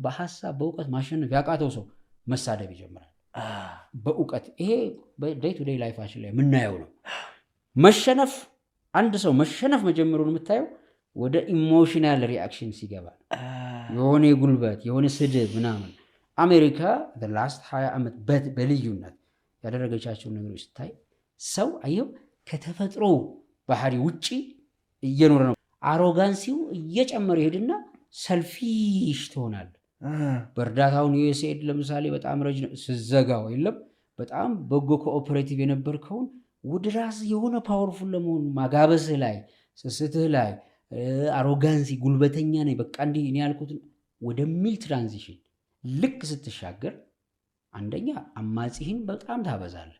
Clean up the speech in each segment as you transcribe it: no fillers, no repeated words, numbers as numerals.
በሐሳብ በእውቀት ማሸነፍ ያቃተው ሰው መሳደብ ይጀምራል። በእውቀት ይሄ በዴይ ቱ ዴይ ላይፋችን ላይ የምናየው ነው። መሸነፍ አንድ ሰው መሸነፍ መጀመሩን የምታየው ወደ ኢሞሽናል ሪአክሽን ሲገባ የሆነ ጉልበት የሆነ ስድብ ምናምን። አሜሪካ ላስት 20 ዓመት በልዩነት ያደረገቻቸው ነገሮች ስታይ ሰው አየው ከተፈጥሮ ባህሪ ውጪ እየኖረ ነው። አሮጋንሲው እየጨመረ ይሄድና ሰልፊሽ ትሆናል። በእርዳታውን ዩኤስኤድ ለምሳሌ በጣም ረጅ ስዘጋው የለም በጣም በጎ ኮኦፐሬቲቭ የነበርከውን ወደ ራስ የሆነ ፓወርፉል ለመሆኑ ማጋበስህ ላይ ስስትህ ላይ አሮጋንሲ ጉልበተኛ ነኝ በቃ እንዲህ እኔ ያልኩት ወደሚል ትራንዚሽን ልክ ስትሻገር አንደኛ አማጺህን በጣም ታበዛለህ።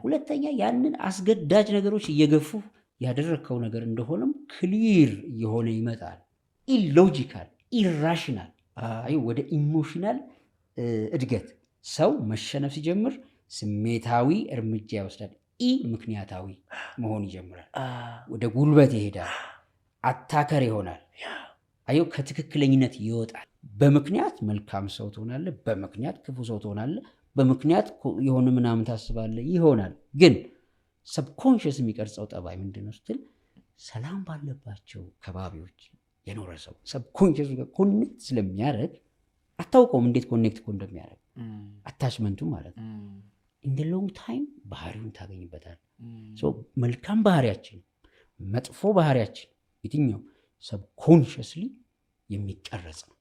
ሁለተኛ ያንን አስገዳጅ ነገሮች እየገፉ ያደረግከው ነገር እንደሆነም ክሊር እየሆነ ይመጣል። ኢሎጂካል ኢራሽናል ወደ ኢሞሽናል እድገት ሰው መሸነፍ ሲጀምር ስሜታዊ እርምጃ ይወስዳል። ምክንያታዊ መሆን ይጀምራል። ወደ ጉልበት ይሄዳል። አታከር ይሆናል። ከትክክለኝነት ይወጣል። በምክንያት መልካም ሰው ትሆናለህ፣ በምክንያት ክፉ ሰው ትሆናለህ፣ በምክንያት የሆነ ምናምን ታስባለህ ይሆናል። ግን ሰብኮንሽስ የሚቀርጸው ጠባይ ምንድነው ስትል ሰላም ባለባቸው ከባቢዎች የኖረ ሰው ሰብኮንሽስ ጋር ኮኔክት ስለሚያደርግ አታውቀውም እንዴት ኮኔክት እንደሚያደርግ አታችመንቱ ማለት ነው። ኢን ሎንግ ታይም ባህሪውን ታገኝበታል። መልካም ባህሪያችን መጥፎ ባህሪያችን የትኛው ሰብኮንሽስሊ የሚቀረጽ ነው።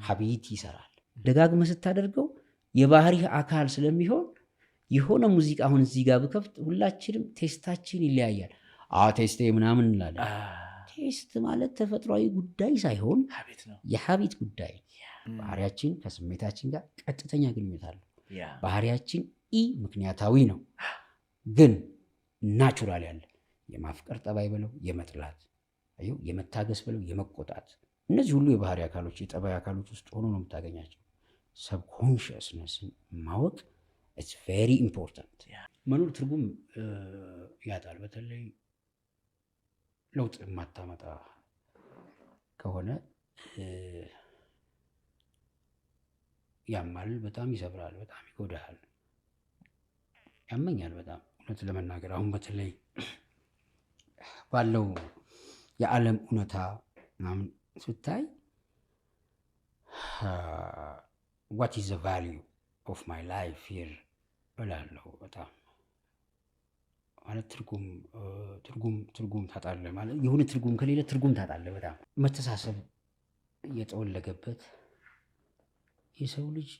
ሀቢት ይሰራል። ደጋግመህ ስታደርገው የባህሪ አካል ስለሚሆን የሆነ ሙዚቃ አሁን እዚህ ጋር ብከፍት ሁላችንም ቴስታችን ይለያያል። ቴስቴ ምናምን እንላለን። ቴስት ማለት ተፈጥሯዊ ጉዳይ ሳይሆን የሀቢት ጉዳይ። ባህሪያችን ከስሜታችን ጋር ቀጥተኛ ግንኙነት አለው። ባህሪያችን ምክንያታዊ ነው፣ ግን ናቹራል ያለ የማፍቀር ጠባይ በለው የመጥላት የመታገስ በለው የመቆጣት እነዚህ ሁሉ የባህሪ አካሎች የጠባይ አካሎች ውስጥ ሆኖ ነው የምታገኛቸው። ሰብኮንሽስነስን ማወቅ ኢትስ ቬሪ ኢምፖርታንት። መኖር ትርጉም ያጣል። በተለይ ለውጥ የማታመጣ ከሆነ ያማል፣ በጣም ይሰብራል፣ በጣም ይጎዳሃል። ያመኛል በጣም እውነት ለመናገር አሁን በተለይ ባለው የዓለም እውነታ ምናምን ስታይ what is the value of my life here እላለሁ። በጣም ማለት ትርጉም ታጣለህ ማለት የሆነ ትርጉም ከሌለ ትርጉም ታጣለህ። በጣም መተሳሰብ እየጠወለገበት የሰው ልጅ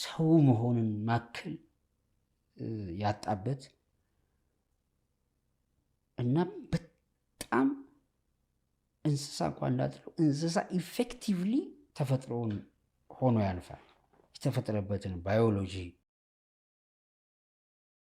ሰው መሆንን ማከል ያጣበት እና በጣም እንስሳ እንኳን እንዳትለው እንስሳ ኢፌክቲቭሊ ተፈጥሮውን ሆኖ ያልፋል። የተፈጠረበትን ባዮሎጂ